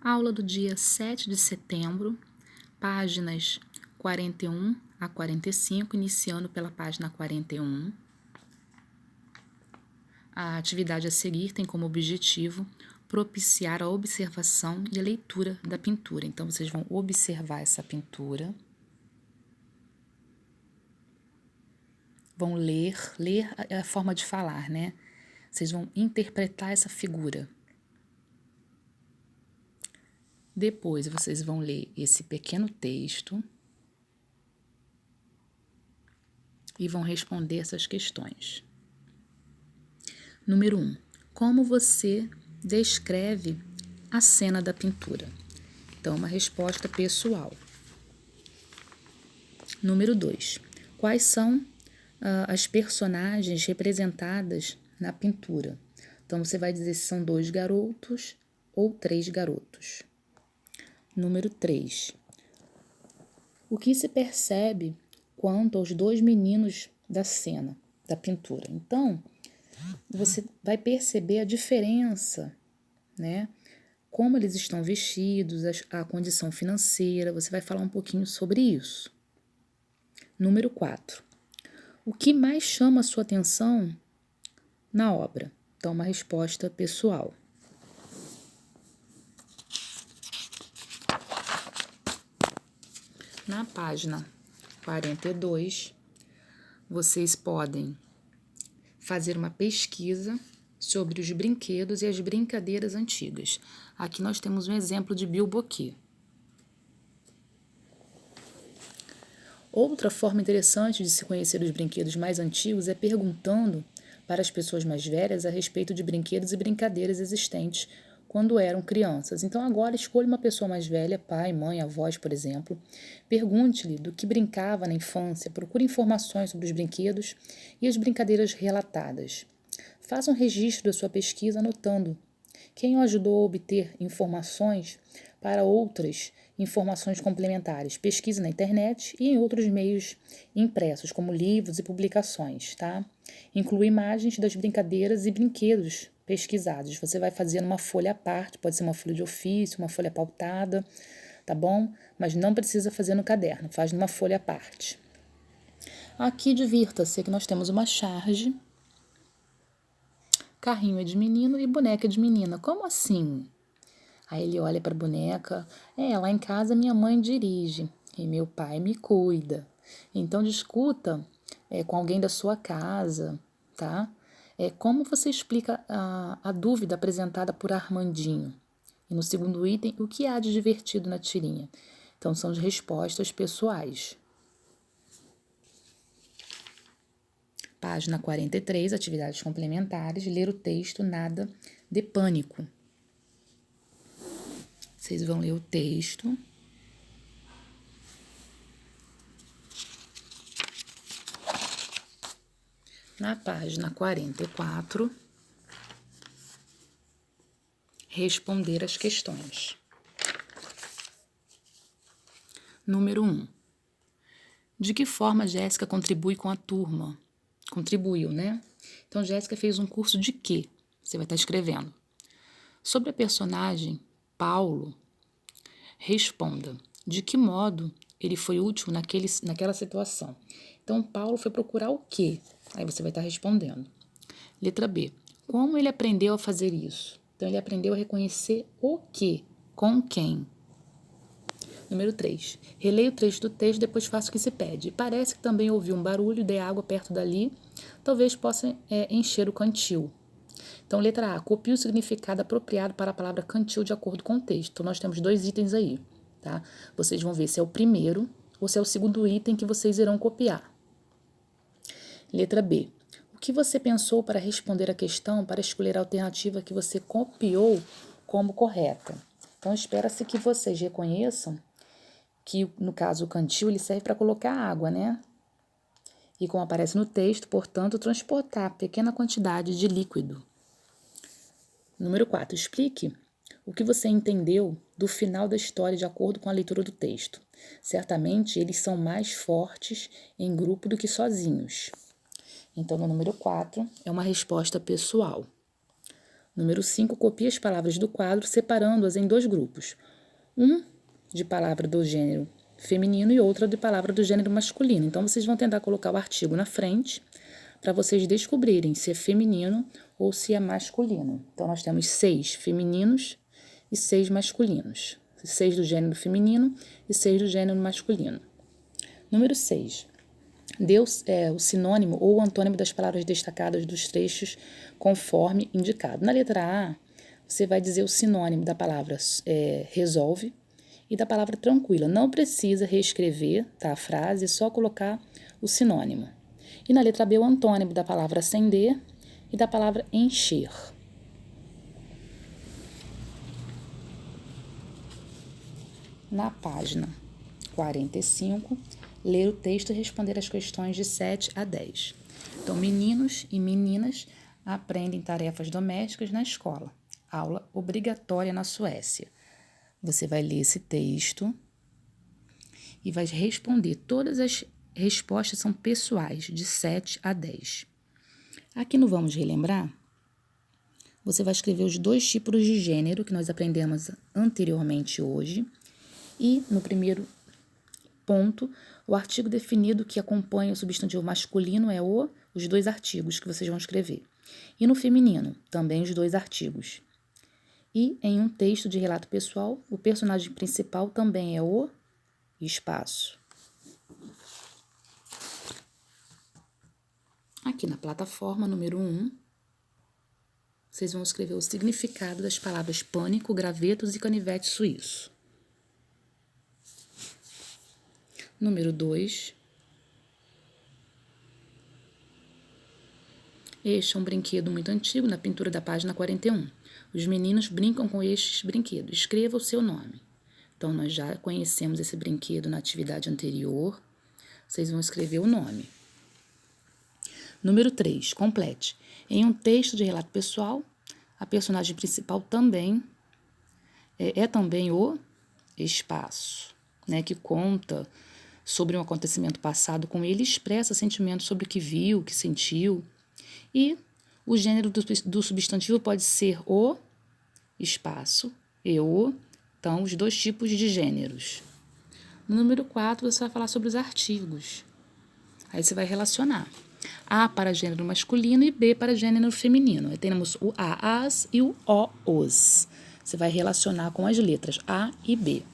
Aula do dia 7 de setembro, páginas 41 a 45, iniciando pela página 41. A atividade a seguir tem como objetivo propiciar a observação e a leitura da pintura. Então, vocês vão observar essa pintura, vão ler é a forma de falar, né? Vocês vão interpretar essa figura. Depois, vocês vão ler esse pequeno texto e vão responder essas questões. Número 1. Como você descreve a cena da pintura? Então, uma resposta pessoal. Número 2. Quais são as personagens representadas na pintura? Então, você vai dizer se são 2 garotos ou 3 garotos. Número 3. O que se percebe quanto aos 2 meninos da cena, da pintura? Então, você vai perceber a diferença, né? Como eles estão vestidos, a condição financeira, você vai falar um pouquinho sobre isso. Número 4. O que mais chama a sua atenção na obra? Então, uma resposta pessoal. Na página 42, vocês podem fazer uma pesquisa sobre os brinquedos e as brincadeiras antigas. Aqui nós temos um exemplo de bilboquê. Outra forma interessante de se conhecer os brinquedos mais antigos é perguntando para as pessoas mais velhas a respeito de brinquedos e brincadeiras existentes quando eram crianças. Então agora escolha uma pessoa mais velha, pai, mãe, avós, por exemplo. Pergunte-lhe do que brincava na infância, procure informações sobre os brinquedos e as brincadeiras relatadas. Faça um registro da sua pesquisa anotando quem o ajudou a obter informações para outras informações complementares. Pesquise na internet e em outros meios impressos, como livros e publicações, tá? Inclua imagens das brincadeiras e brinquedos pesquisados. Você vai fazer numa folha à parte, pode ser uma folha de ofício, uma folha pautada, tá bom? Mas não precisa fazer no caderno, faz numa folha à parte. Aqui, divirta-se, que nós temos uma charge, carrinho é de menino e boneca é de menina. Como assim? Aí ele olha para a boneca. Lá em casa minha mãe dirige e meu pai me cuida. Então discuta com alguém da sua casa, tá? Como você explica a dúvida apresentada por Armandinho? E no segundo item, o que há de divertido na tirinha? Então são as respostas pessoais. Página 43, atividades complementares, ler o texto, nada de pânico. Vocês vão ler o texto. Na página 44, responder as questões. Número 1. De que forma Jéssica contribui com a turma? Contribuiu, né? Então, Jéssica fez um curso de quê? Você vai estar escrevendo. Sobre a personagem Paulo, responda. De que modo ele foi útil naquela situação? Então, Paulo foi procurar o quê? Aí você vai estar respondendo. Letra B. Como ele aprendeu a fazer isso? Então, ele aprendeu a reconhecer o quê? Com quem? Número 3. Releia o trecho do texto, depois faça o que se pede. Parece que também ouviu um barulho, dê água perto dali, talvez possa encher o cantil. Então, letra A. Copie o significado apropriado para a palavra cantil de acordo com o texto. Então, nós temos 2 itens aí, tá? Vocês vão ver se é o primeiro ou se é o segundo item que vocês irão copiar. Letra B. O que você pensou para responder a questão para escolher a alternativa que você copiou como correta? Então, espera-se que vocês reconheçam que, no caso, o cantil, ele serve para colocar água, né? E como aparece no texto, portanto, transportar pequena quantidade de líquido. Número 4. Explique o que você entendeu do final da história de acordo com a leitura do texto. Certamente, eles são mais fortes em grupo do que sozinhos. Então, no número 4, é uma resposta pessoal. Número 5, copie as palavras do quadro, separando-as em 2 grupos. Um de palavra do gênero feminino e outra de palavra do gênero masculino. Então, vocês vão tentar colocar o artigo na frente para vocês descobrirem se é feminino ou se é masculino. Então, nós temos 6 femininos e 6 masculinos. 6 do gênero feminino e 6 do gênero masculino. Número 6. Dê o sinônimo ou o antônimo das palavras destacadas dos trechos conforme indicado. Na letra A, você vai dizer o sinônimo da palavra resolve e da palavra tranquila. Não precisa reescrever, tá, a frase, é só colocar o sinônimo. E na letra B, o antônimo da palavra acender e da palavra encher. Na página 45, ler o texto e responder as questões de 7 a 10. Então, meninos e meninas aprendem tarefas domésticas na escola. Aula obrigatória na Suécia. Você vai ler esse texto e vai responder. Todas as respostas são pessoais, de 7 a 10. Aqui no Vamos Relembrar, você vai escrever os 2 tipos de gênero que nós aprendemos anteriormente hoje. E no primeiro ponto, o artigo definido que acompanha o substantivo masculino é os 2 artigos que vocês vão escrever. E no feminino, também os 2 artigos. E em um texto de relato pessoal, o personagem principal também é o espaço. Aqui na plataforma número 1, vocês vão escrever o significado das palavras pânico, gravetos e canivete suíço. Número 2. Este é um brinquedo muito antigo, na pintura da página 41. Os meninos brincam com estes brinquedos. Escreva o seu nome. Então, nós já conhecemos esse brinquedo na atividade anterior. Vocês vão escrever o nome. Número 3. Complete. Em um texto de relato pessoal, a personagem principal também é também o espaço, né, que conta sobre um acontecimento passado com ele, expressa sentimentos sobre o que viu, o que sentiu. E o gênero do substantivo pode ser o espaço e o, então, os 2 tipos de gêneros. No número 4, você vai falar sobre os artigos. Aí você vai relacionar. A para gênero masculino e B para gênero feminino. Aí temos o a, as e o o, os. Você vai relacionar com as letras A e B.